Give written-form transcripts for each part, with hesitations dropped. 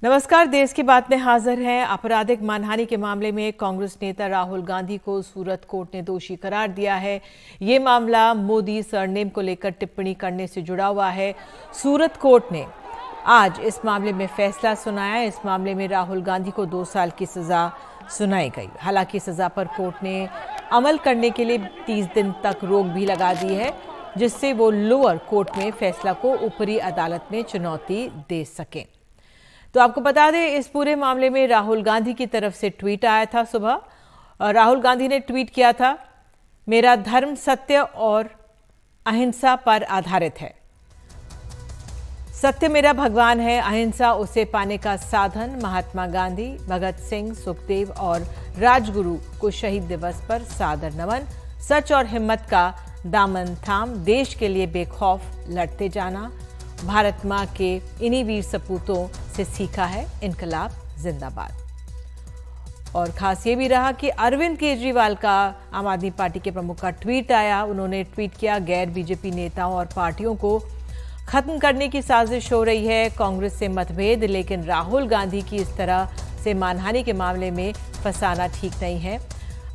नमस्कार। देश की बात में हाजिर हैं। आपराधिक मानहानि के मामले में कांग्रेस नेता राहुल गांधी को सूरत कोर्ट ने दोषी करार दिया है। ये मामला मोदी सरनेम को लेकर टिप्पणी करने से जुड़ा हुआ है। सूरत कोर्ट ने आज इस मामले में फैसला सुनाया। इस मामले में राहुल गांधी को 2 साल की सजा सुनाई गई। हालांकि सजा पर कोर्ट ने अमल करने के लिए 30 दिन तक रोक भी लगा दी है, जिससे वो लोअर कोर्ट में फैसला को ऊपरी अदालत में चुनौती दे सकें। तो आपको बता दें, इस पूरे मामले में राहुल गांधी की तरफ से ट्वीट आया था सुबह। राहुल गांधी ने ट्वीट किया था, मेरा धर्म सत्य और अहिंसा पर आधारित है। सत्य मेरा भगवान है, अहिंसा उसे पाने का साधन। महात्मा गांधी, भगत सिंह, सुखदेव और राजगुरु को शहीद दिवस पर सादर नमन। सच और हिम्मत का दामन थाम देश के लिए बेखौफ लड़ते जाना। भारत मां के इन्हीं वीर सपूतों से सीखा है इनकलाब जिंदाबाद। और खास ये भी रहा कि अरविंद केजरीवाल का आम आदमी पार्टी के प्रमुख का ट्वीट आया। उन्होंने ट्वीट किया, गैर बीजेपी नेताओं और पार्टियों को खत्म करने की साजिश हो रही है। कांग्रेस से मतभेद, लेकिन राहुल गांधी की इस तरह से मानहानि के मामले में फंसाना ठीक नहीं है।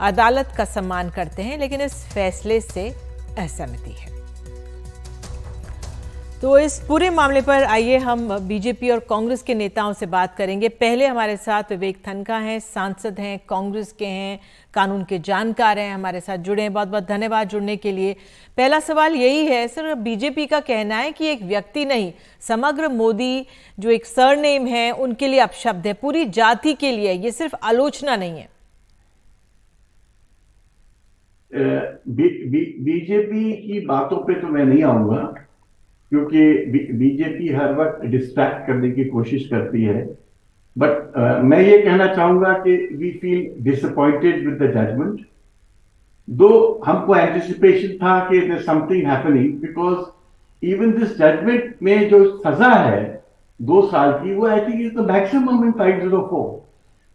अदालत का सम्मान करते हैं, लेकिन इस फैसले से असहमति है। तो इस पूरे मामले पर आइए हम बीजेपी और कांग्रेस के नेताओं से बात करेंगे। पहले हमारे साथ विवेक तन्खा हैं, सांसद हैं, कांग्रेस के हैं, कानून के जानकार हैं, हमारे साथ जुड़े हैं। बहुत बहुत धन्यवाद जुड़ने के लिए। पहला सवाल यही है सर, बीजेपी का कहना है कि एक व्यक्ति नहीं, समग्र मोदी जो एक सरनेम है उनके लिए अपशब्द है, पूरी जाति के लिए, ये सिर्फ आलोचना नहीं है। बीजेपी की बातों पे तो मैं नहीं आऊंगा, क्योंकि बीजेपी हर वक्त डिस्ट्रैक्ट करने की कोशिश करती है। बट मैं ये कहना चाहूंगा कि we feel disappointed with the judgment. दो हमको एंटिसिपेशन था कि there something happening, because even this judgment में जो सजा है 2 साल की, वो I think is the maximum in 504।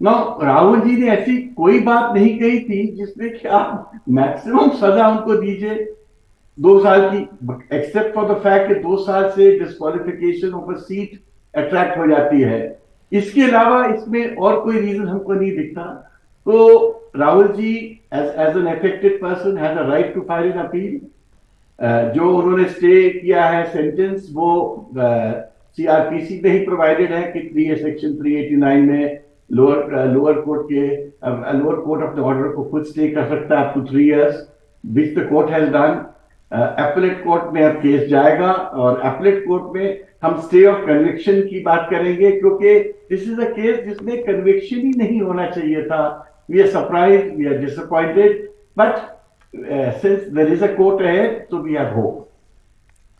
Now Rahul ji ने ऐसी कोई बात नहीं कही थी जिसमें कि आप मैक्सिमम सजा उनको दीजिए 2 साल की, एक्सेप्ट फॉर द फैक्ट कि 2 साल से disqualification of a seat attract हो जाती है। इसके अलावा इसमें और कोई रीजन हमको नहीं दिखता। तो Rahul ji as an affected person has a right to file an appeal. जो उन्होंने स्टे किया है सेंटेंस, वो सीआरपीसी में ही प्रोवाइडेड है कि सेक्शन 389 में lower court of the order को खुद स्टे कर सकता है up to 3 years, which the court has done. Appellate court में अब केस जाएगा और एपलेट कोर्ट में हम स्टे ऑफ कन्विक्शन की बात करेंगे, क्योंकि दिस इज अ केस जिसमें कन्विक्शन ही नहीं होना चाहिए था। We are surprised, we are disappointed, but since there is a court ahead, so we have hope.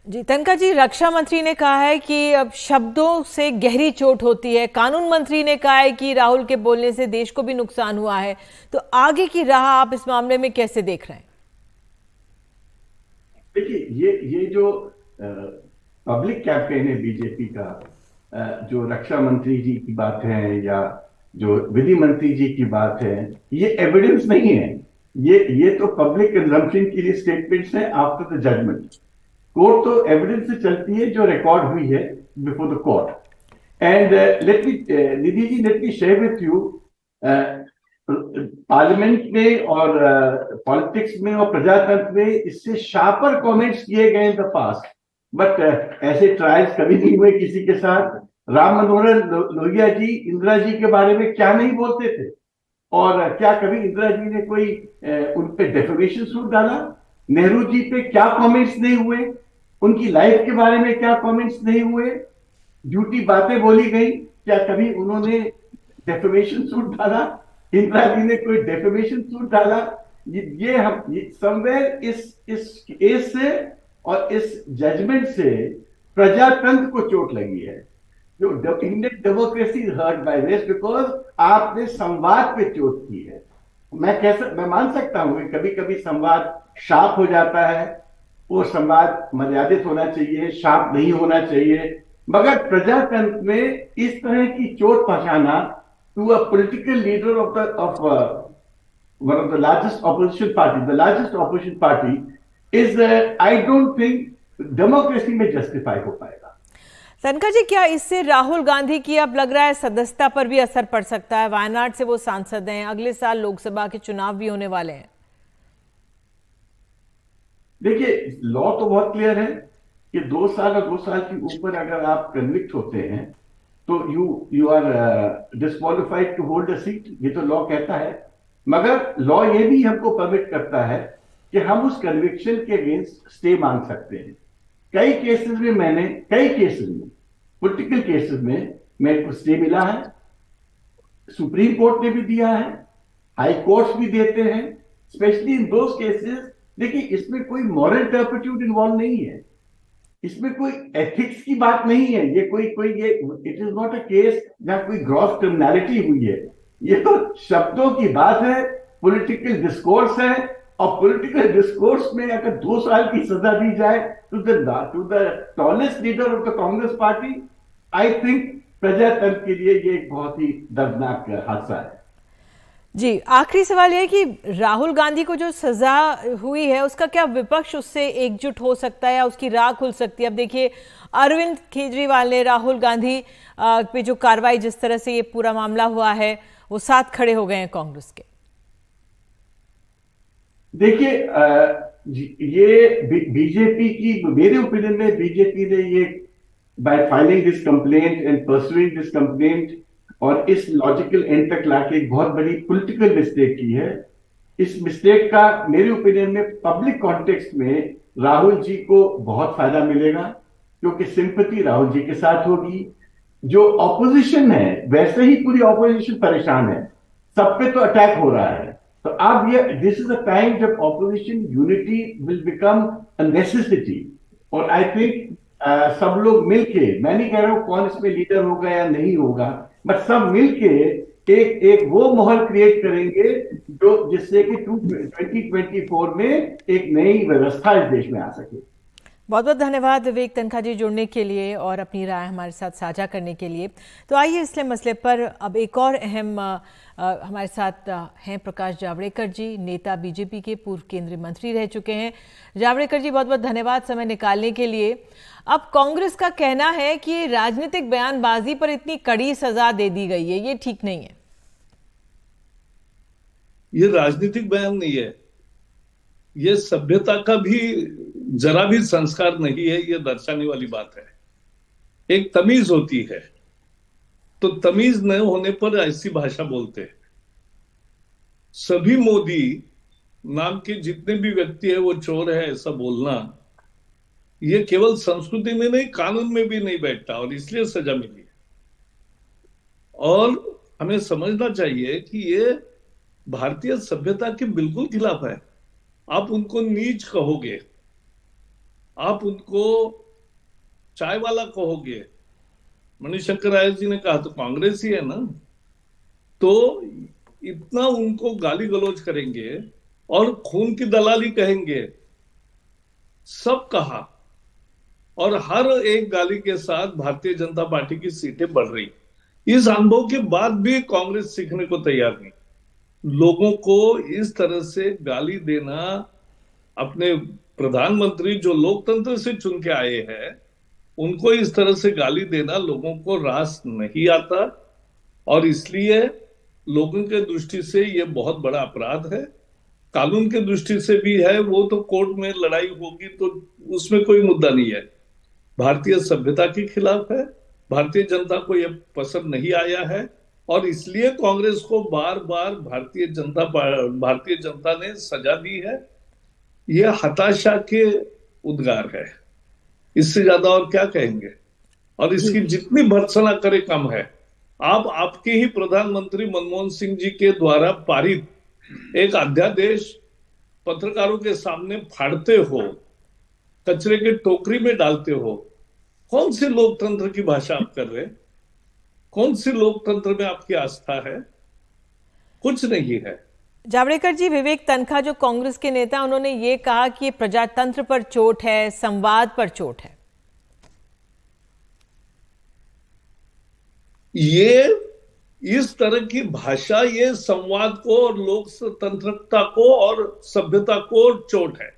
Ji Tankha ji, रक्षा मंत्री ने कहा है कि अब शब्दों से गहरी चोट होती है। कानून मंत्री ने कहा है कि राहुल के बोलने से देश को भी नुकसान हुआ है। तो आगे की राह आप इस मामले में कैसे देख रहे हैं? देखिए, ये जो पब्लिक कैंपेन है बीजेपी का, जो रक्षा मंत्री जी की बात है या जो विधि मंत्री जी की बात है, ये एविडेंस नहीं है। ये तो पब्लिक कंजम्पशन के लिए स्टेटमेंट्स हैं आफ्टर द जजमेंट। कोर्ट तो एविडेंस से चलती है जो रिकॉर्ड हुई है before the court. And Nidhi ji, let me share with you, parliament में और पॉलिटिक्स में और प्रजातंत्र में इससे शार्पर कमेंट्स किए गए इन द पास्ट, बट ऐसे ट्रायल्स कभी नहीं हुए किसी के साथ। राम मनोहर लोहिया जी इंदिरा जी के बारे में क्या नहीं बोलते थे, और क्या कभी इंदिरा जी ने कोई उन पे डेफेमेशन सूट डाला? नेहरू जी पे क्या कमेंट्स नहीं हुए? उनकी लाइफ के बारे में क्या कमेंट्स नहीं हुए? झूठी बातें बोली गई, क्या कभी उन्होंने डेफेमेशन सूट डाला? इंदिरा जी ने कोई डेफेमेशन सूट डाला? ये हम समवेयर इस केस से और इस जजमेंट से प्रजातंत्र को चोट लगी है। जो Indian democracy is hurt by this, because आपने संवाद पे चोट की है। मैं मान सकता हूं कि कभी कभी संवाद शार्प हो जाता है, वो संवाद मर्यादित होना चाहिए, शार्प नहीं होना चाहिए, मगर प्रजातंत्र में इस तरह की चोट पहुंचाना to a political leader of one of the largest opposition party, the largest opposition party is, I don't think democracy में justify हो पाएगा। तनखा जी, क्या इससे राहुल गांधी की अब लग रहा है सदस्यता पर भी असर पड़ सकता है? वायनाड से वो सांसद हैं, अगले साल लोकसभा के चुनाव भी होने वाले हैं। देखिए, लॉ तो बहुत क्लियर है कि 2 साल और 2 साल के ऊपर अगर आप कन्विक्ट होते हैं तो you you are disqualified to hold a seat. ये तो लॉ कहता है। मगर लॉ ये भी हमको परमिट करता है कि हम उस कन्विक्शन के अगेंस्ट स्टे मांग सकते हैं। कई केसेस में पॉलिटिकल केसेस में मेरे को स्टे मिला है। सुप्रीम कोर्ट ने भी दिया है, हाई कोर्ट्स भी देते हैं, स्पेशली इन दोज केसेस। देखिए, इसमें कोई मॉरल टर्पिट्यूड इन्वॉल्व नहीं है, इसमें कोई एथिक्स की बात नहीं है। ये कोई कोई ये it is not a case जहां कोई ग्रॉस क्रिमिनलिटी हुई है। ये तो शब्दों की बात है, पॉलिटिकल डिस्कोर्स है। और पॉलिटिकल डिस्कोर्स में अगर 2 साल की सजा दी जाए to the tallest leader of the Congress party, I think प्रजातंत्र के लिए ये एक बहुत ही दर्दनाक हादसा है। जी, आखिरी सवाल यह है कि राहुल गांधी को जो सजा हुई है उसका क्या विपक्ष उससे एकजुट हो सकता है या उसकी राह खुल सकती है? अब देखिए, अरविंद केजरीवाल ने राहुल गांधी पे जो कार्रवाई, जिस तरह से ये पूरा मामला हुआ है, वो साथ खड़े हो गए हैं कांग्रेस के। देखिए, ये बीजेपी की, मेरे ओपिनियन में बीजेपी ने ये bye filing this complaint and pursuing this complaint और इस लॉजिकल एंड तक लाके एक बहुत बड़ी पॉलिटिकल मिस्टेक की है। इस मिस्टेक का मेरे ओपिनियन में पब्लिक कॉन्टेक्स्ट में राहुल जी को बहुत फायदा मिलेगा, क्योंकि सिंपैथी राहुल जी के साथ होगी। जो ऑपोजिशन है, वैसे ही पूरी ऑपोजिशन परेशान है, सब पे तो अटैक हो रहा है। तो अब ये दिस इज अ टाइम जब opposition unity will become a necessity. और आई थिंक सब लोग मिलके, मैं नहीं कह रहा हूं कौन इसमें लीडर होगा या नहीं होगा, बट सब मिलके एक एक वो माहौल क्रिएट करेंगे जो जिससे कि 2024 में एक नई व्यवस्था इस देश में आ सके। बहुत बहुत धन्यवाद विवेक तनखा जी, जुड़ने के लिए और अपनी राय हमारे साथ साझा करने के लिए। तो आइए, इसलिए मसले पर अब एक और अहम हमारे साथ हैं प्रकाश जावड़ेकर जी, नेता बीजेपी के, पूर्व केंद्रीय मंत्री रह चुके हैं। जावड़ेकर जी, बहुत बहुत धन्यवाद समय निकालने के लिए। अब कांग्रेस का कहना है कि राजनीतिक बयानबाजी पर इतनी कड़ी सजा दे दी गई है, ये ठीक नहीं है। ये राजनीतिक बयान नहीं है, ये सभ्यता का भी जरा भी संस्कार नहीं है, ये दर्शाने वाली बात है। एक तमीज होती है, तो तमीज न होने पर ऐसी भाषा बोलते हैं। सभी मोदी नाम के जितने भी व्यक्ति है वो चोर है, ऐसा बोलना ये केवल संस्कृति में नहीं, कानून में भी नहीं बैठता, और इसलिए सजा मिली। और हमें समझना चाहिए कि ये भारतीय सभ्यता के बिल्कुल खिलाफ है। आप उनको नीच कहोगे, आप उनको चाय वाला कहोगे, मणिशंकर आयर जी ने कहा तो कांग्रेस ही है ना, तो इतना उनको गाली गलौज करेंगे और खून की दलाली कहेंगे, सब कहा। और हर एक गाली के साथ भारतीय जनता पार्टी की सीटें बढ़ रही। इस अनुभव के बाद भी कांग्रेस सीखने को तैयार नहीं। लोगों को इस तरह से गाली देना, अपने प्रधानमंत्री जो लोकतंत्र से चुन के आए हैं उनको इस तरह से गाली देना लोगों को रास नहीं आता, और इसलिए लोगों के दृष्टि से यह बहुत बड़ा अपराध है। कानून के दृष्टि से भी है, वो तो कोर्ट में लड़ाई होगी तो उसमें कोई मुद्दा नहीं है। भारतीय सभ्यता के खिलाफ है, भारतीय जनता को यह पसंद नहीं आया है, और इसलिए कांग्रेस को बार बार भारतीय जनता ने सजा दी है। यह हताशा के उद्गार है, इससे ज्यादा और क्या कहेंगे। और इसकी जितनी भर्त्सना करे कम है। आप आपके ही प्रधानमंत्री मनमोहन सिंह जी के द्वारा पारित एक अध्यादेश पत्रकारों के सामने फाड़ते हो, कचरे के टोकरी में डालते हो। कौन सी लोकतंत्र की भाषा आप कर रहे हैं? कौन सी लोकतंत्र में आपकी आस्था है? कुछ नहीं है। जावड़ेकर जी, विवेक तनखा जो कांग्रेस के नेता, उन्होंने ये कहा कि ये प्रजातंत्र पर चोट है, संवाद पर चोट है। ये इस तरह की भाषा ये संवाद को और लोकतंत्रता को और सभ्यता को चोट है।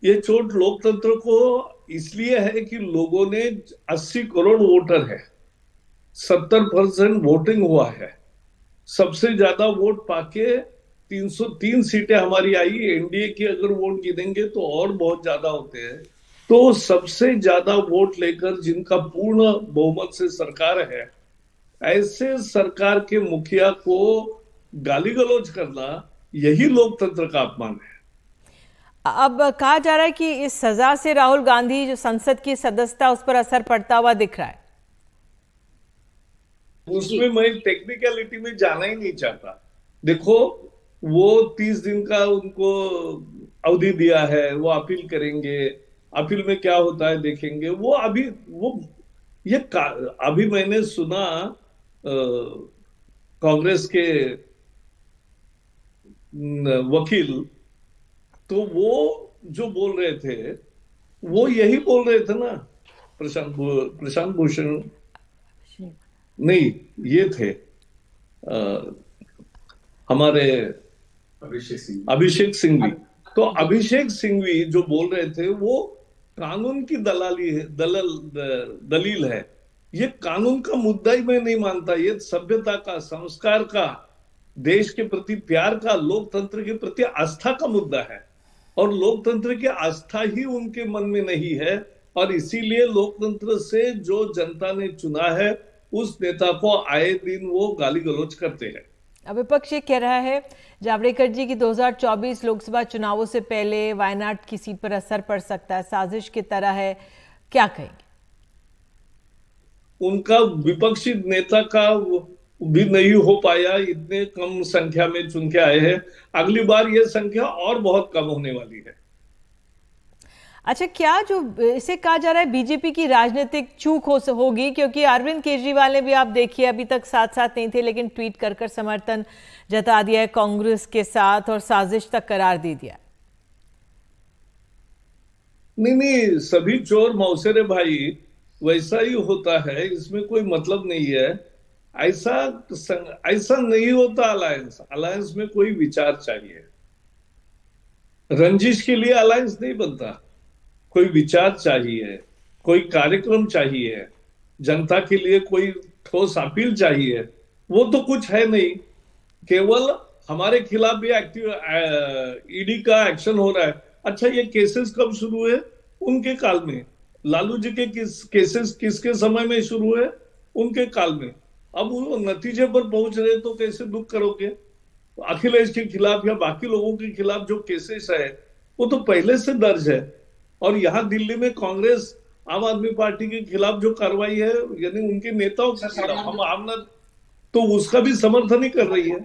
ये चोट लोकतंत्र को इसलिए है कि लोगों ने 80 करोड़ वोटर है, 70% वोटिंग हुआ है, सबसे ज्यादा वोट पाके 303 सीटें हमारी आई। एनडीए की अगर वोट गिनेंगे तो और बहुत ज्यादा होते हैं। तो सबसे ज्यादा वोट लेकर जिनका पूर्ण बहुमत से सरकार है, ऐसे सरकार के मुखिया को गाली गलौज करना, यही लोकतंत्र का अपमान है। अब कहा जा रहा है कि इस सजा से राहुल गांधी जो संसद की सदस्यता उस पर असर पड़ता हुआ दिख रहा है। उसमें मैं टेक्निकलिटी में जाना ही नहीं चाहता। देखो, वो 30 दिन का उनको अवधि दिया है, वो अपील करेंगे, अपील में क्या होता है देखेंगे। वो अभी अभी मैंने सुना कांग्रेस के वकील, तो वो जो बोल रहे थे वो यही बोल रहे थे ना, प्रशांत भूषण नहीं, ये थे हमारे अभिषेक सिंघवी। तो अभिषेक सिंघवी जो बोल रहे थे वो कानून की दलील है। ये कानून का मुद्दा ही मैं नहीं मानता। ये सभ्यता का, संस्कार का, देश के प्रति प्यार का, लोकतंत्र के प्रति आस्था का मुद्दा है। और लोकतंत्र की आस्था ही उनके मन में नहीं है, और इसीलिए लोकतंत्र से जो जनता ने चुना है उस नेता को आए दिन वो गाली गलौज करते हैं। अब विपक्ष ये कह रहा है जावड़ेकर जी की 2024 लोकसभा चुनावों से पहले वायनाड की सीट पर असर पड़ सकता है, साजिश की तरह है, क्या कहेंगे? उनका विपक्षी नेता का भी नहीं हो पाया, इतने कम संख्या में चुन के आए हैं। अगली बार यह संख्या और बहुत कम होने वाली है। अच्छा, क्या जो इसे कहा जा रहा है बीजेपी की राजनीतिक चूक होगी, क्योंकि अरविंद केजरीवाल ने भी, आप देखिए, अभी तक साथ साथ नहीं थे लेकिन ट्वीट कर समर्थन जता दिया है कांग्रेस के साथ और साजिश तक करार दे दिया। नहीं, सभी चोर मौसेरे भाई, वैसा ही होता है, इसमें कोई मतलब नहीं है। ऐसा नहीं होता। अलायंस में कोई विचार चाहिए। रंजिश के लिए अलायंस नहीं बनता। कोई विचार चाहिए, कोई कार्यक्रम चाहिए, जनता के लिए कोई ठोस अपील चाहिए। वो तो कुछ है नहीं। केवल हमारे खिलाफ भी ईडी का एक्शन हो रहा है। अच्छा, ये केसेस कब शुरू हुए? उनके काल में। लालू जी के केसेस किसके समय में शुरू हुए? उनके काल में। अब वो नतीजे पर पहुंच रहे तो कैसे दुख करोगे? अखिलेश के खिलाफ या बाकी लोगों के खिलाफ जो केसेस है वो तो पहले से दर्ज है। और यहां दिल्ली में कांग्रेस आम आदमी पार्टी के खिलाफ जो कार्रवाई है, यानी उनके नेताओं के खिलाफ, हम आमना तो उसका भी समर्थन ही कर रही है।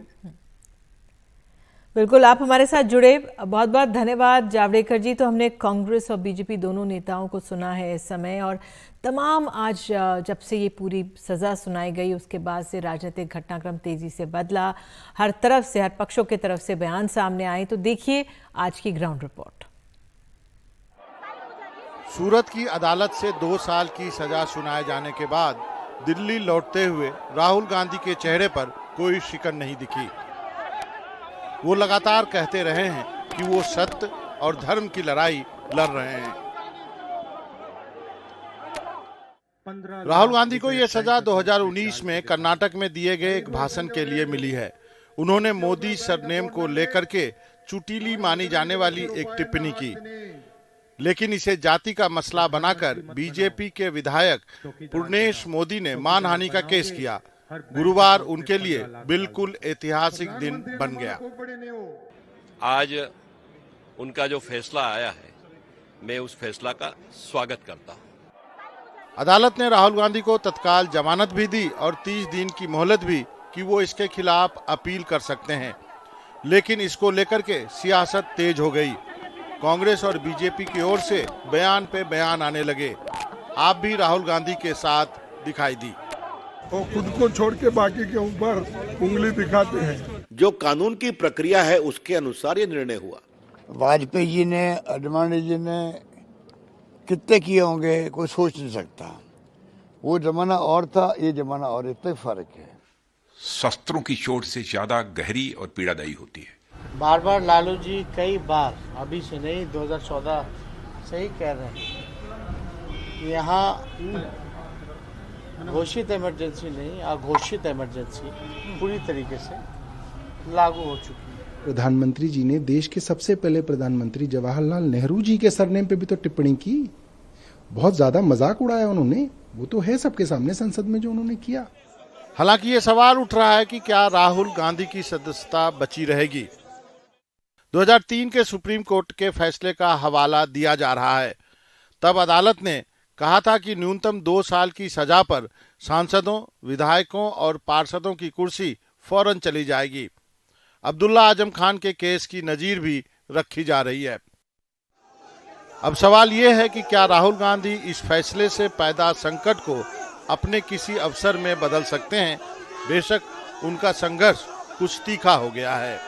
बिल्कुल, आप हमारे साथ जुड़े, बहुत बहुत धन्यवाद जावड़ेकर जी। तो हमने कांग्रेस और बीजेपी दोनों नेताओं को सुना है इस समय, और तमाम आज जब से ये पूरी सज़ा सुनाई गई उसके बाद से राजनीतिक घटनाक्रम तेजी से बदला, हर तरफ से, हर पक्षों की तरफ से बयान सामने आए। तो देखिए आज की ग्राउंड रिपोर्ट। सूरत की अदालत से 2 साल की सजा सुनाए जाने के बाद दिल्ली लौटते हुए राहुल गांधी के चेहरे पर कोई शिकन नहीं दिखी। वो लगातार कहते रहे हैं कि वो सत्य और धर्म की लड़ाई लड़ रहे हैं। राहुल गांधी को यह सजा 2019 में कर्नाटक में दिए गए एक भाषण के लिए मिली है। उन्होंने मोदी सरनेम को लेकर के चुटीली मानी जाने वाली एक टिप्पणी की, लेकिन इसे जाति का मसला बनाकर बीजेपी के विधायक पूर्णेश मोदी ने मानहानि का केस किया। गुरुवार उनके लिए बिल्कुल ऐतिहासिक दिन बन गया। आज उनका जो फैसला आया है, मैं उस फैसला का स्वागत करता हूं। अदालत ने राहुल गांधी को तत्काल जमानत भी दी और 30 दिन की मोहलत भी कि वो इसके खिलाफ अपील कर सकते हैं, लेकिन इसको लेकर के सियासत तेज हो गई। कांग्रेस और बीजेपी की ओर से बयान पे बयान आने लगे। आप भी राहुल गांधी के साथ दिखाई दी। वो खुद को छोड़ के बाकी के ऊपर उंगली दिखाते हैं। जो कानून की प्रक्रिया है उसके अनुसार ये निर्णय हुआ। वाजपेयी जी ने, अडवाणी जी ने कितने किए होंगे कोई सोच नहीं सकता। वो जमाना और था, ये जमाना और, इतना फर्क है। शस्त्रों की चोट से ज्यादा गहरी और पीड़ादायी होती है। बार बार लालू जी कई बार, अभी से नहीं 2014 से ही कह रहे हैं यहाँ घोषित इमरजेंसी नहीं, अघोषित इमरजेंसी पूरी तरीके से लागू हो चुकी है। प्रधानमंत्री जी ने देश के सबसे पहले प्रधानमंत्री जवाहरलाल नेहरू जी के सरनेम पे भी तो टिप्पणी की, बहुत ज्यादा मजाक उड़ाया उन्होंने। वो तो है सबके सामने संसद में जो उन्होंने किया। हालांकि ये सवाल उठ रहा है कि क्या राहुल गांधी की सदस्यता बची रहेगी। 2003 के सुप्रीम कोर्ट के फैसले का हवाला दिया जा रहा है। तब अदालत ने कहा था कि न्यूनतम 2 साल की सजा पर सांसदों, विधायकों और पार्षदों की कुर्सी फौरन चली जाएगी। अब्दुल्ला आजम खान के केस की नजीर भी रखी जा रही है। अब सवाल ये है कि क्या राहुल गांधी इस फैसले से पैदा संकट को अपने किसी अवसर में बदल सकते हैं। बेशक उनका संघर्ष कुछ तीखा हो गया है।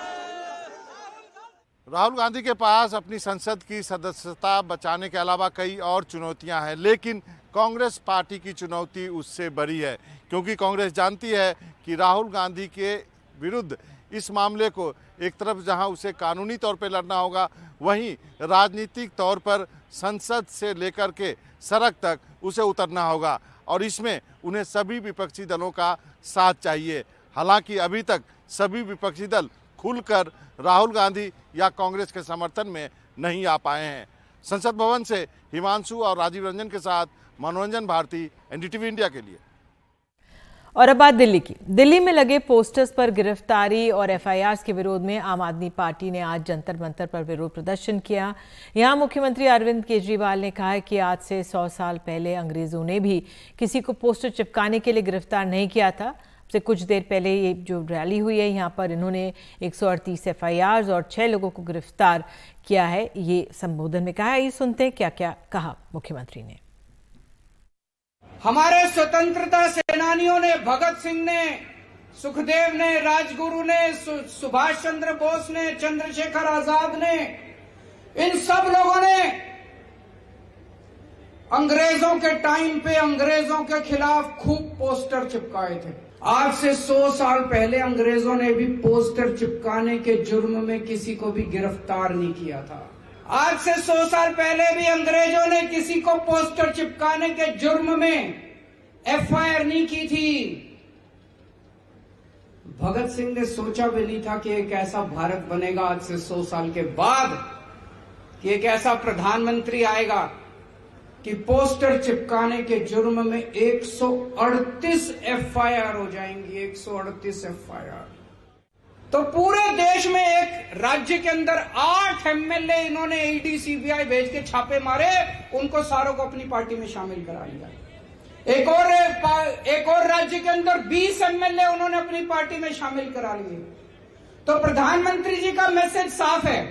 राहुल गांधी के पास अपनी संसद की सदस्यता बचाने के अलावा कई और चुनौतियां हैं, लेकिन कांग्रेस पार्टी की चुनौती उससे बड़ी है, क्योंकि कांग्रेस जानती है कि राहुल गांधी के विरुद्ध इस मामले को एक तरफ जहां उसे कानूनी तौर पर लड़ना होगा, वहीं राजनीतिक तौर पर संसद से लेकर के सड़क तक उसे उतरना होगा और इसमें उन्हें सभी विपक्षी दलों का साथ चाहिए। हालांकि अभी तक सभी विपक्षी दल खुलकर राहुल गांधी या कांग्रेस के समर्थन में नहीं आ पाए हैं। संसद भवन से हिमांशु और राजीव रंजन के साथ मनोरंजन भारती, एनडीटीवी इंडिया के लिए। और अब बात दिल्ली की। दिल्ली में लगे पोस्टर्स पर गिरफ्तारी और एफआईआर के विरोध में आम आदमी पार्टी ने आज जंतर मंतर पर विरोध प्रदर्शन किया। यहां मुख्यमंत्री अरविंद केजरीवाल ने कहा है कि आज से 100 साल पहले अंग्रेजों ने भी किसी को पोस्टर चिपकाने के लिए गिरफ्तार नहीं किया था। से कुछ देर पहले ये जो रैली हुई है, यहाँ पर इन्होंने 138 एफआईआर और 6 लोगों को गिरफ्तार किया है, ये संबोधन में कहा है। ये सुनते हैं क्या क्या कहा मुख्यमंत्री ने। हमारे स्वतंत्रता सेनानियों ने, भगत सिंह ने, सुखदेव ने, राजगुरु ने, सुभाष चंद्र बोस ने, चंद्रशेखर आजाद ने, इन सब लोगों ने अंग्रेजों के टाइम पे अंग्रेजों के खिलाफ खूब पोस्टर चिपकाए थे। आज से 100 साल पहले अंग्रेजों ने भी पोस्टर चिपकाने के जुर्म में किसी को भी गिरफ्तार नहीं किया था। आज से 100 साल पहले भी अंग्रेजों ने किसी को पोस्टर चिपकाने के जुर्म में एफआईआर नहीं की थी। भगत सिंह ने सोचा भी नहीं था कि एक ऐसा भारत बनेगा आज से 100 साल के बाद, कि एक ऐसा प्रधानमंत्री आएगा कि पोस्टर चिपकाने के जुर्म में 138 एफआईआर हो जाएंगी। 138 एफआईआर। तो पूरे देश में एक राज्य के अंदर 8 एमएलए इन्होंने ईडी सीबीआई भेज के छापे मारे, उनको सारों को अपनी पार्टी में शामिल करा लिया। एक और राज्य के अंदर 20 एमएलए उन्होंने अपनी पार्टी में शामिल करा लिए। तो प्रधानमंत्री जी का मैसेज साफ है।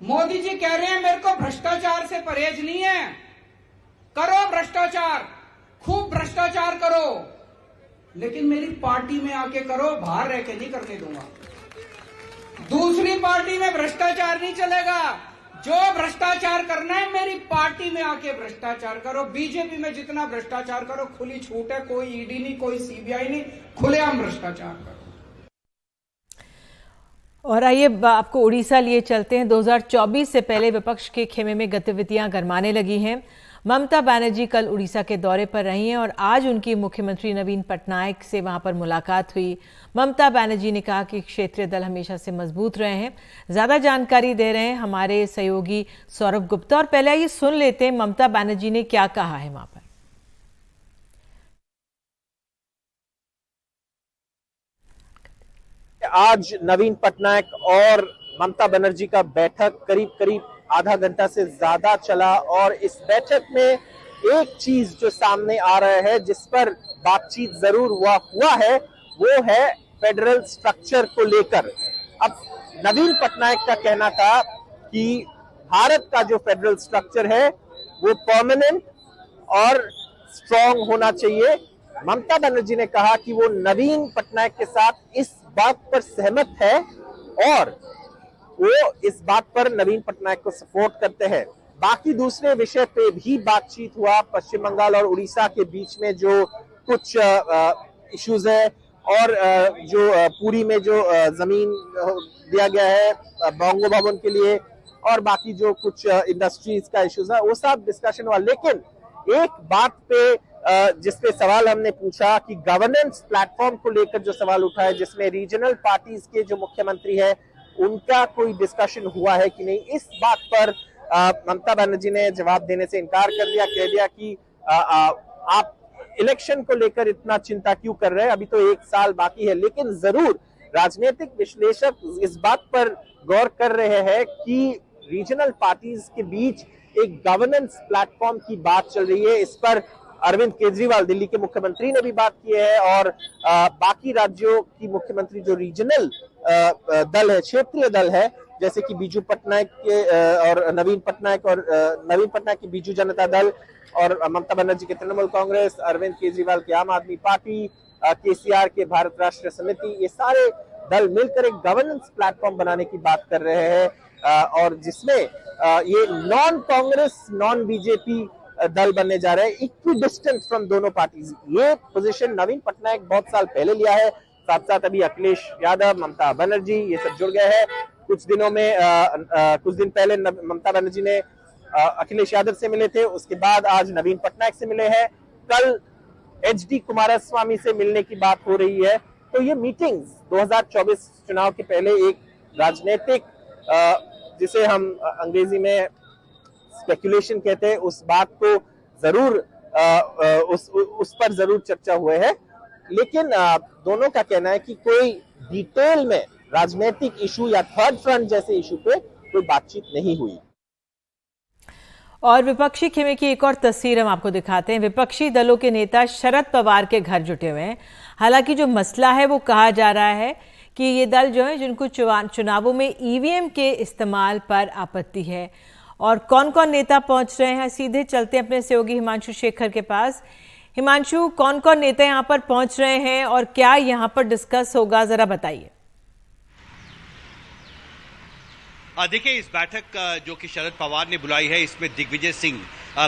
मोदी जी कह रहे हैं मेरे को भ्रष्टाचार से परहेज नहीं है, करो भ्रष्टाचार, खूब भ्रष्टाचार करो, लेकिन मेरी पार्टी में आके करो, बाहर रह के नहीं करने दूंगा। दूसरी पार्टी में भ्रष्टाचार नहीं चलेगा, जो भ्रष्टाचार करना है मेरी पार्टी में आके भ्रष्टाचार करो। बीजेपी में जितना भ्रष्टाचार करो खुली छूट है, कोई ईडी नहीं, कोई सीबीआई नहीं, खुलेआम भ्रष्टाचार करो। और आइए आपको उड़ीसा लिए चलते हैं। 2024 से पहले विपक्ष के खेमे में गतिविधियां गरमाने लगी हैं। ममता बनर्जी कल उड़ीसा के दौरे पर रही हैं और आज उनकी मुख्यमंत्री नवीन पटनायक से वहां पर मुलाकात हुई। ममता बनर्जी ने कहा कि क्षेत्रीय दल हमेशा से मजबूत रहे हैं। ज्यादा जानकारी दे रहे हैं हमारे सहयोगी सौरभ गुप्ता। और पहले ये सुन लेते हैं ममता बनर्जी ने क्या कहा है वहां पर। आज नवीन पटनायक और ममता बनर्जी का बैठक करीब आधा घंटा से ज्यादा चला और इस बैठक में एक चीज जो सामने आ रहा है, जिस पर बातचीत जरूर हुआ है, वो है फेडरल स्ट्रक्चर को लेकर। अब नवीन पटनायक का कहना था कि भारत का जो फेडरल स्ट्रक्चर है वो परमानेंट और स्ट्रांग होना चाहिए। ममता बनर्जी ने कहा कि वो नवीन पटनायक के साथ इस बात पर सहमत है और वो इस बात पर नवीन पटनायक को सपोर्ट करते हैं। बाकी दूसरे विषय पे भी बातचीत हुआ। पश्चिम बंगाल और उड़ीसा के बीच में जो कुछ इश्यूज है और जो पुरी में जो जमीन दिया गया है बंगो भवन के लिए और बाकी जो कुछ इंडस्ट्रीज का इश्यूज है, वो सब डिस्कशन हुआ। लेकिन एक बात पे जिसपे सवाल हमने पूछा कि गवर्नेंस प्लेटफॉर्म को लेकर जो सवाल उठा है, जिसमें रीजनल पार्टीज के जो मुख्यमंत्री है उनका कोई डिस्कशन हुआ है कि नहीं, इस बात पर ममता बनर्जी ने जवाब देने से इनकार कर दिया। कह दिया कि आप इलेक्शन को लेकर इतना चिंता क्यों कर रहे हैं, अभी तो 1 साल बाकी है। लेकिन जरूर राजनीतिक विश्लेषक इस बात पर गौर कर रहे हैं कि रीजनल पार्टीज के बीच एक गवर्नेंस प्लेटफॉर्म की बात चल रही है। इस पर अरविंद केजरीवाल दिल्ली के मुख्यमंत्री ने भी बात की है और बाकी राज्यों की मुख्यमंत्री जो रीजनल दल है, क्षेत्रीय दल है, जैसे कि बीजू पटनायक के और नवीन पटनायक की बीजू जनता दल और ममता बनर्जी के तृणमूल कांग्रेस, अरविंद केजरीवाल की आम आदमी पार्टी, केसीआर के भारत राष्ट्र समिति, ये सारे दल मिलकर एक गवर्नेंस प्लेटफॉर्म बनाने की बात कर रहे हैं और जिसमें ये नॉन कांग्रेस नॉन बीजेपी दल बनने जा रहे हैं, इक्वी डिस्टेंट फ्रॉम दोनों पार्टीज। ये पोजीशन नवीन पटनायक बहुत साल पहले लिया है, साथ साथ अभी अखिलेश यादव, ममता बनर्जी ये सब जुड़ गए हैं। कुछ दिन पहले ममता बनर्जी ने अखिलेश यादव से मिले थे, उसके बाद आज नवीन पटनायक से मिले हैं, कल HD कुमारस्वामी से मिलने की बात हो रही है। तो ये मीटिंग्स 2024 चुनाव के पहले एक राजनीतिक जिसे हम अंग्रेजी में स्पेकुलेशन कहते हैं, उस बात को जरूर उस पर जरूर चर्चा हुए है। लेकिन दोनों का कहना है कि कोई डिटेल में राजनीतिक इशू या थर्ड फ्रंट जैसे इशू पे कोई बातचीत नहीं हुई। और विपक्षी खेमे की एक और तस्वीर हम आपको दिखाते हैं। विपक्षी दलों के नेता शरद पवार के घर जुटे हुए हैं। हालांकि जो मसला है वो कहा जा रहा है कि ये दल जो है जिनको चुनावों में EVM के इस्तेमाल पर आपत्ति है। और कौन कौन नेता पहुंच रहे हैं, सीधे चलते हैं अपने सहयोगी हिमांशु शेखर के पास। हिमांशु, कौन कौन नेता यहां पर पहुंच रहे हैं और क्या यहां पर डिस्कस होगा, जरा बताइए। देखिए, इस बैठक जो कि शरद पवार ने बुलाई है, इसमें दिग्विजय सिंह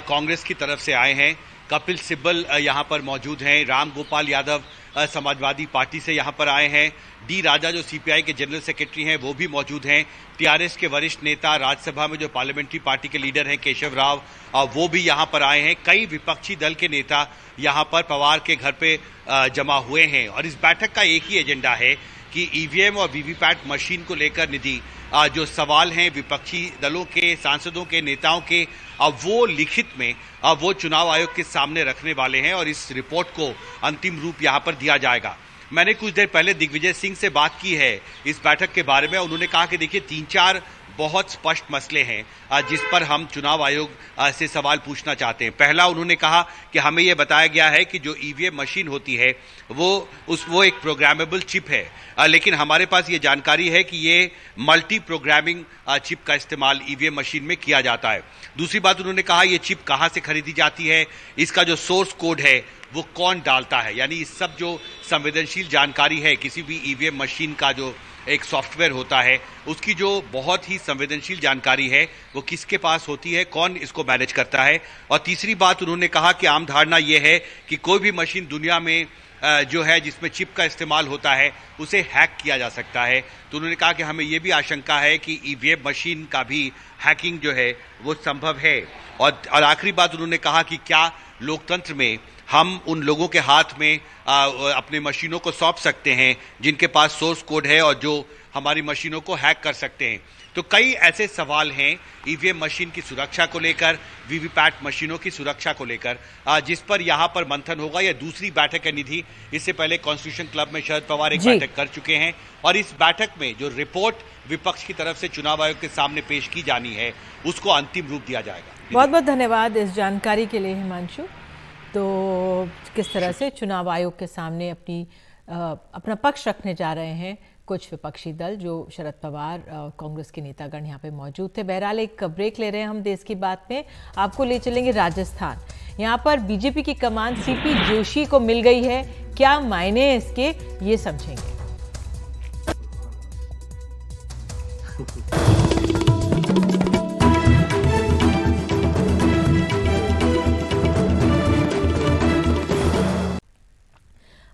कांग्रेस की तरफ से आए हैं, कपिल सिब्बल यहाँ पर मौजूद हैं, राम गोपाल यादव समाजवादी पार्टी से यहाँ पर आए हैं, डी राजा जो CPI के जनरल सेक्रेटरी हैं वो भी मौजूद हैं, TRS के वरिष्ठ नेता, राज्यसभा में जो पार्लियामेंट्री पार्टी के लीडर हैं केशव राव, वो भी यहाँ पर आए हैं। कई विपक्षी दल के नेता यहाँ पर पवार के घर पे जमा हुए हैं और इस बैठक का एक ही एजेंडा है कि EVM और VVPAT मशीन को लेकर निधि जो सवाल हैं विपक्षी दलों के सांसदों के नेताओं के, वो लिखित में वो चुनाव आयोग के सामने रखने वाले हैं और इस रिपोर्ट को अंतिम रूप यहाँ पर दिया जाएगा। मैंने कुछ देर पहले दिग्विजय सिंह से बात की है इस बैठक के बारे में। उन्होंने कहा कि देखिए 3-4 बहुत स्पष्ट मसले हैं जिस पर हम चुनाव आयोग से सवाल पूछना चाहते हैं। पहला, उन्होंने कहा कि हमें यह बताया गया है कि जो EVM मशीन होती है वो एक प्रोग्रामेबल चिप है, लेकिन हमारे पास ये जानकारी है कि ये मल्टी प्रोग्रामिंग चिप का इस्तेमाल EVM मशीन में किया जाता है। दूसरी बात, उन्होंने कहा ये चिप कहाँ से खरीदी जाती है, इसका जो सोर्स कोड है वो कौन डालता है, यानी इस सब जो संवेदनशील जानकारी है किसी भी EVM मशीन का जो एक सॉफ्टवेयर होता है उसकी जो बहुत ही संवेदनशील जानकारी है वो किसके पास होती है, कौन इसको मैनेज करता है। और तीसरी बात, उन्होंने कहा कि आम धारणा ये है कि कोई भी मशीन दुनिया में जो है जिसमें चिप का इस्तेमाल होता है उसे हैक किया जा सकता है। तो उन्होंने कहा कि हमें ये भी आशंका है कि EVM मशीन का भी हैकिंग जो है वो संभव है। और आखिरी बात, उन्होंने कहा कि क्या लोकतंत्र में हम उन लोगों के हाथ में अपने मशीनों को सौंप सकते हैं जिनके पास सोर्स कोड है और जो हमारी मशीनों को हैक कर सकते हैं। तो कई ऐसे सवाल हैं EVM मशीन की सुरक्षा को लेकर, VVPAT मशीनों की सुरक्षा को लेकर, जिस पर यहाँ पर मंथन होगा। यह दूसरी बैठक है निधि। इससे पहले कॉन्स्टिट्यूशन क्लब में शरद पवार एक बैठक कर चुके हैं और इस बैठक में जो रिपोर्ट विपक्ष की तरफ से चुनाव आयोग के सामने पेश की जानी है उसको अंतिम रूप दिया जाएगा। बहुत बहुत धन्यवाद इस जानकारी के लिए हिमांशु। तो किस तरह से चुनाव आयोग के सामने अपना पक्ष रखने जा रहे हैं कुछ विपक्षी दल, जो शरद पवार कांग्रेस के नेतागण यहाँ पे मौजूद थे। बहरहाल एक ब्रेक ले रहे हैं हम देश की बात में, आपको ले चलेंगे राजस्थान। यहाँ पर बीजेपी की कमान CP जोशी को मिल गई है, क्या मायने हैं इसके, ये समझेंगे।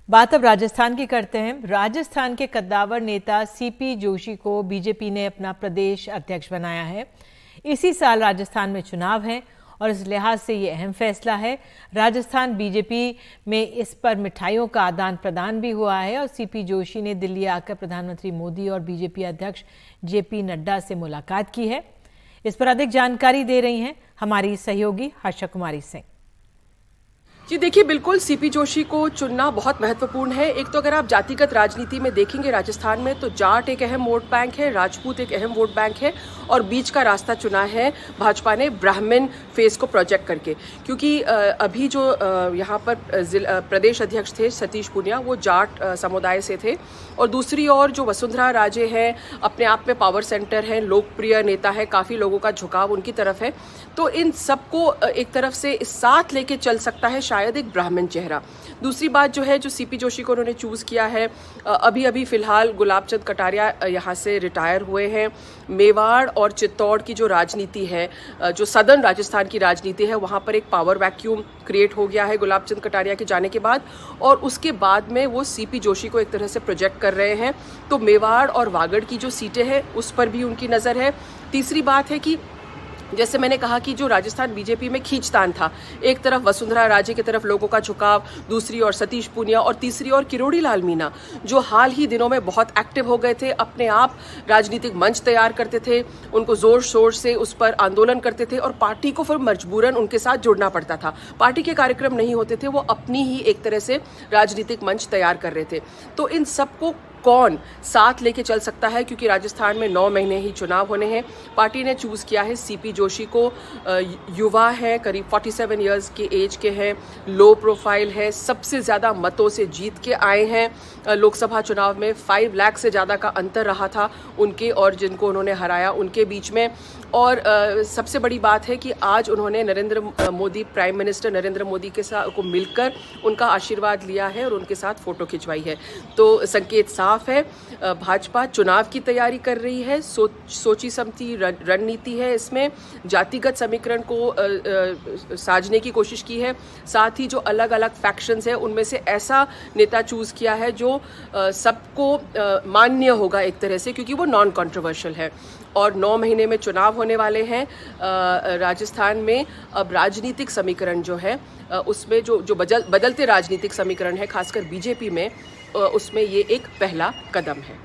बात अब राजस्थान की करते हैं। राजस्थान के कद्दावर नेता CP जोशी को बीजेपी ने अपना प्रदेश अध्यक्ष बनाया है। इसी साल राजस्थान में चुनाव है और इस लिहाज से ये अहम फैसला है। राजस्थान बीजेपी में इस पर मिठाइयों का आदान प्रदान भी हुआ है और सीपी जोशी ने दिल्ली आकर प्रधानमंत्री मोदी और बीजेपी अध्यक्ष जेपी नड्डा से मुलाकात की है। इस पर अधिक जानकारी दे रही हैं हमारी सहयोगी हर्षा कुमारी सिंह। जी देखिए, बिल्कुल सीपी जोशी को चुनना बहुत महत्वपूर्ण है। एक तो अगर आप जातिगत राजनीति में देखेंगे राजस्थान में, तो जाट एक अहम वोट बैंक है, राजपूत एक अहम वोट बैंक है और बीच का रास्ता चुना है भाजपा ने ब्राह्मण फेस को प्रोजेक्ट करके, क्योंकि अभी जो यहाँ पर प्रदेश अध्यक्ष थे सतीश पूनिया, वो जाट समुदाय से थे और दूसरी ओर जो वसुंधरा राजे हैं, अपने आप में पावर सेंटर हैं, लोकप्रिय नेता है, काफ़ी लोगों का झुकाव उनकी तरफ है। तो इन सबको एक तरफ से साथ लेके चल सकता है शायद एक ब्राह्मण चेहरा। दूसरी बात जो है, जो सीपी जोशी को उन्होंने चूज़ किया है, अभी फिलहाल गुलाबचंद कटारिया यहाँ से रिटायर हुए हैं। मेवाड़ और चित्तौड़ की जो राजनीति है, जो सदर्न राजस्थान की राजनीति है, वहाँ पर एक पावर वैक्यूम क्रिएट हो गया है गुलाबचंद कटारिया के जाने के बाद, और उसके बाद में वो सीपी जोशी को एक तरह से प्रोजेक्ट कर रहे हैं। तो मेवाड़ और वागड़ की जो सीटें हैं उस पर भी उनकी नज़र है। तीसरी बात है कि जैसे मैंने कहा कि जो राजस्थान बीजेपी में खींचतान था, एक तरफ वसुंधरा राजे की तरफ लोगों का झुकाव, दूसरी ओर सतीश पूनिया और तीसरी ओर किरोड़ी लाल मीणा, जो हाल ही दिनों में बहुत एक्टिव हो गए थे, अपने आप राजनीतिक मंच तैयार करते थे, उनको जोर शोर से उस पर आंदोलन करते थे और पार्टी को फिर मजबूरन उनके साथ जुड़ना पड़ता था। पार्टी के कार्यक्रम नहीं होते थे, वो अपनी ही एक तरह से राजनीतिक मंच तैयार कर रहे थे। तो इन सबको कौन साथ लेके चल सकता है, क्योंकि राजस्थान में 9 महीने ही चुनाव होने हैं। पार्टी ने चूज़ किया है सीपी जोशी को। युवा है, करीब 47 इयर्स के एज के हैं, लो प्रोफाइल है, सबसे ज़्यादा मतों से जीत के आए हैं। लोकसभा चुनाव में 5 लाख से ज़्यादा का अंतर रहा था उनके और जिनको उन्होंने हराया उनके बीच में। और सबसे बड़ी बात है कि आज उन्होंने नरेंद्र मोदी, प्राइम मिनिस्टर नरेंद्र मोदी के साथ को मिलकर उनका आशीर्वाद लिया है और उनके साथ फ़ोटो खिंचवाई है। तो संकेत साफ है, भाजपा चुनाव की तैयारी कर रही है, सोची समझी रणनीति है, इसमें जातिगत समीकरण को साजने की कोशिश की है। साथ ही जो अलग अलग फैक्शंस हैं उनमें से ऐसा नेता चूज़ किया है जो सबको मान्य होगा एक तरह से, क्योंकि वो नॉन कॉन्ट्रोवर्शियल है। और 9 महीने में चुनाव होने वाले हैं राजस्थान में। अब राजनीतिक समीकरण जो है उसमें जो बदलते राजनीतिक समीकरण है, खासकर बीजेपी में, उसमें ये एक पहला कदम है।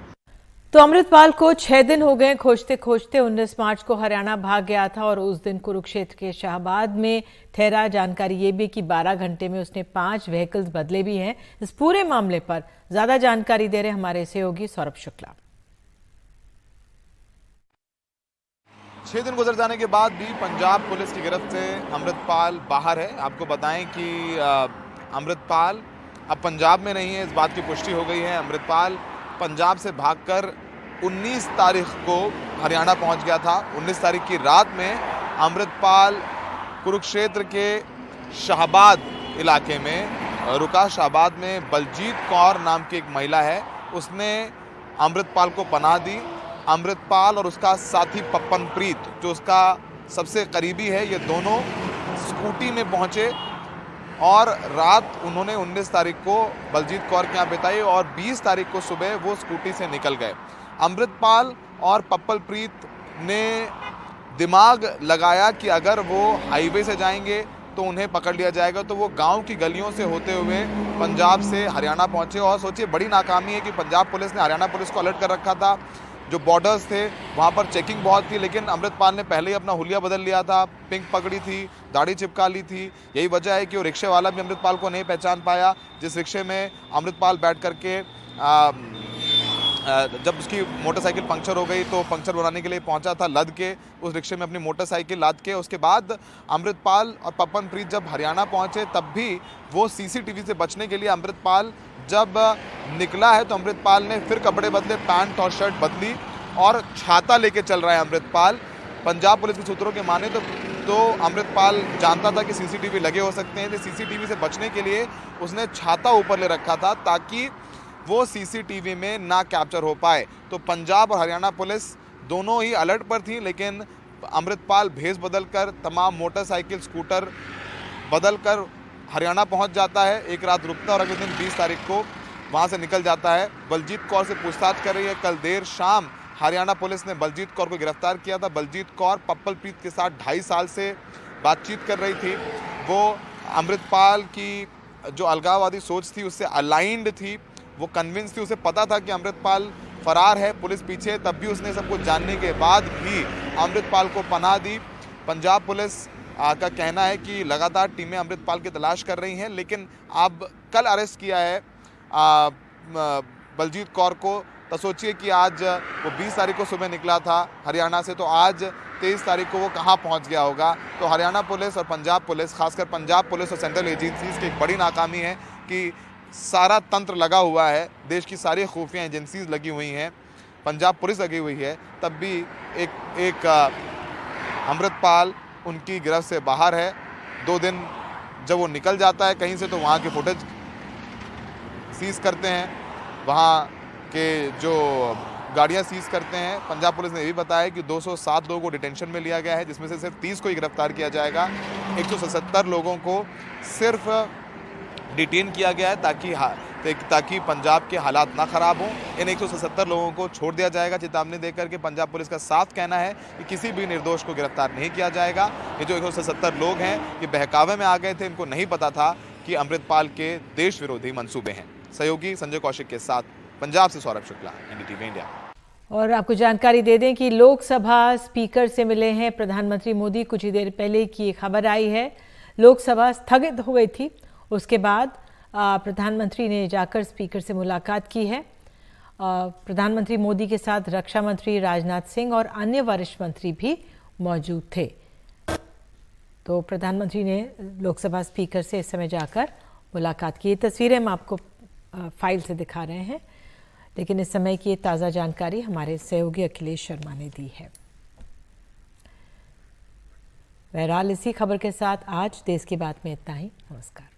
तो अमृतपाल को 6 दिन हो गए खोजते खोजते। 19 मार्च को हरियाणा भाग गया था और उस दिन कुरुक्षेत्र के शाहबाद में ठहरा। जानकारी ये भी कि 12 घंटे में उसने 5 व्हीकल्स बदले भी हैं। इस पूरे मामले पर ज्यादा जानकारी दे रहे हमारे सहयोगी सौरभ शुक्ला। 6 दिन गुजर जाने के बाद भी पंजाब पुलिस की गिरफ्त से अमृतपाल बाहर है। आपको बताएं कि अमृतपाल अब पंजाब में नहीं है, इस बात की पुष्टि हो गई है। अमृतपाल पंजाब से भागकर 19 तारीख को हरियाणा पहुंच गया था। 19 तारीख की रात में अमृतपाल कुरुक्षेत्र के शाहबाद इलाके में रुका। शाहबाद में बलजीत कौर नाम की एक महिला है, उसने अमृतपाल को पनाह दी। अमृतपाल और उसका साथी पप्पन प्रीत, जो उसका सबसे करीबी है, ये दोनों स्कूटी में पहुंचे और रात उन्होंने 19 तारीख को बलजीत कौर के यहाँ बिताई और 20 तारीख को सुबह वो स्कूटी से निकल गए। अमृतपाल और पप्पल प्रीत ने दिमाग लगाया कि अगर वो हाईवे से जाएंगे तो उन्हें पकड़ लिया जाएगा, तो वो गांव की गलियों से होते हुए पंजाब से हरियाणा पहुंचे। और सोचिए, बड़ी नाकामी है कि पंजाब पुलिस ने हरियाणा पुलिस को अलर्ट कर रखा था। जो बॉर्डर्स थे वहाँ पर चेकिंग बहुत थी, लेकिन अमृतपाल ने पहले ही अपना हुलिया बदल लिया था, पिंक पगड़ी थी, दाढ़ी चिपका ली थी। यही वजह है कि वो रिक्शे वाला भी अमृतपाल को नहीं पहचान पाया। जिस रिक्शे में अमृतपाल बैठ करके जब उसकी मोटरसाइकिल पंक्चर हो गई तो पंक्चर बनाने के लिए पहुंचा था, लद के उस रिक्शे में अपनी मोटरसाइकिल लाद के। उसके बाद अमृतपाल और पप्पन प्रीत जब हरियाणा पहुंचे तब भी वो सीसीटीवी से बचने के लिए अमृतपाल जब निकला है तो अमृतपाल ने फिर कपड़े बदले, पैंट और शर्ट बदली और छाता लेके चल रहा है अमृतपाल। पंजाब पुलिस के सूत्रों के माने तो अमृतपाल जानता था कि सीसीटीवी लगे हो सकते हैं, तो सीसीटीवी से बचने के लिए उसने छाता ऊपर ले रखा था ताकि वो सीसीटीवी में ना कैप्चर हो पाए। तो पंजाब और हरियाणा पुलिस दोनों ही अलर्ट पर थी, लेकिन अमृतपाल भेष बदलकर, तमाम मोटरसाइकिल, स्कूटर बदलकर हरियाणा पहुंच जाता है। एक रात रुकता है और अगले दिन 20 तारीख को वहां से निकल जाता है। बलजीत कौर से पूछताछ कर रही है। कल देर शाम हरियाणा पुलिस ने बलजीत कौर को गिरफ्तार किया था। बलजीत कौर पप्पल प्रीत के साथ 2.5 साल से बातचीत कर रही थी वो अमृतपाल की जो अलगाववादी सोच थी उससे अलाइंड थी, वो कन्विंस थी, उसे पता था कि अमृतपाल फरार है, पुलिस पीछे है, तब भी उसने सब कुछ जानने के बाद भी अमृतपाल को पनाह दी। पंजाब पुलिस का कहना है कि लगातार टीमें अमृतपाल की तलाश कर रही हैं, लेकिन अब कल अरेस्ट किया है बलजीत कौर को, तो सोचिए कि आज वो 20 तारीख को सुबह निकला था हरियाणा से, तो आज 23 तारीख को वो कहाँ पहुँच गया होगा। तो हरियाणा पुलिस और पंजाब पुलिस, खासकर पंजाब पुलिस और सेंट्रल एजेंसीज की एक बड़ी नाकामी है कि सारा तंत्र लगा हुआ है, देश की सारी खुफिया एजेंसीज लगी हुई हैं, पंजाब पुलिस लगी हुई है, तब भी एक अमृतपाल उनकी गिरफ्त से बाहर है। 2 दिन जब वो निकल जाता है कहीं से तो वहाँ के फुटेज सीज करते हैं, वहाँ के जो गाड़ियाँ सीज करते हैं। पंजाब पुलिस ने ये भी बताया कि 207 लोगों को डिटेंशन में लिया गया है, जिसमें से सिर्फ 30 को ही गिरफ्तार किया जाएगा। 177 लोगों को सिर्फ डिटेन किया गया है ताकि पंजाब के हालात ना खराब हों। इन 177 लोगों को छोड़ दिया जाएगा चेतावनी देकर के। पंजाब पुलिस का साफ कहना है कि किसी भी निर्दोष को गिरफ्तार नहीं किया जाएगा। ये जो 177 लोग हैं ये बहकावे में आ गए थे, इनको नहीं पता था कि अमृतपाल के देश विरोधी मंसूबे हैं। सहयोगी संजय कौशिक के साथ पंजाब से सौरभ शुक्ला, एनडीटीवी इंडिया। और आपको जानकारी दे दें कि लोकसभा स्पीकर से मिले हैं प्रधानमंत्री मोदी। कुछ ही देर पहले की एक खबर आई है, लोकसभा स्थगित हो गई थी, उसके बाद प्रधानमंत्री ने जाकर स्पीकर से मुलाकात की है। प्रधानमंत्री मोदी के साथ रक्षा मंत्री राजनाथ सिंह और अन्य वरिष्ठ मंत्री भी मौजूद थे। तो प्रधानमंत्री ने लोकसभा स्पीकर से इस समय जाकर मुलाकात की। ये तस्वीरें हम आपको फाइल से दिखा रहे हैं, लेकिन इस समय की ताज़ा जानकारी हमारे सहयोगी अखिलेश शर्मा ने दी है। बहरहाल इसी खबर के साथ आज देश की बात में इतना ही। नमस्कार।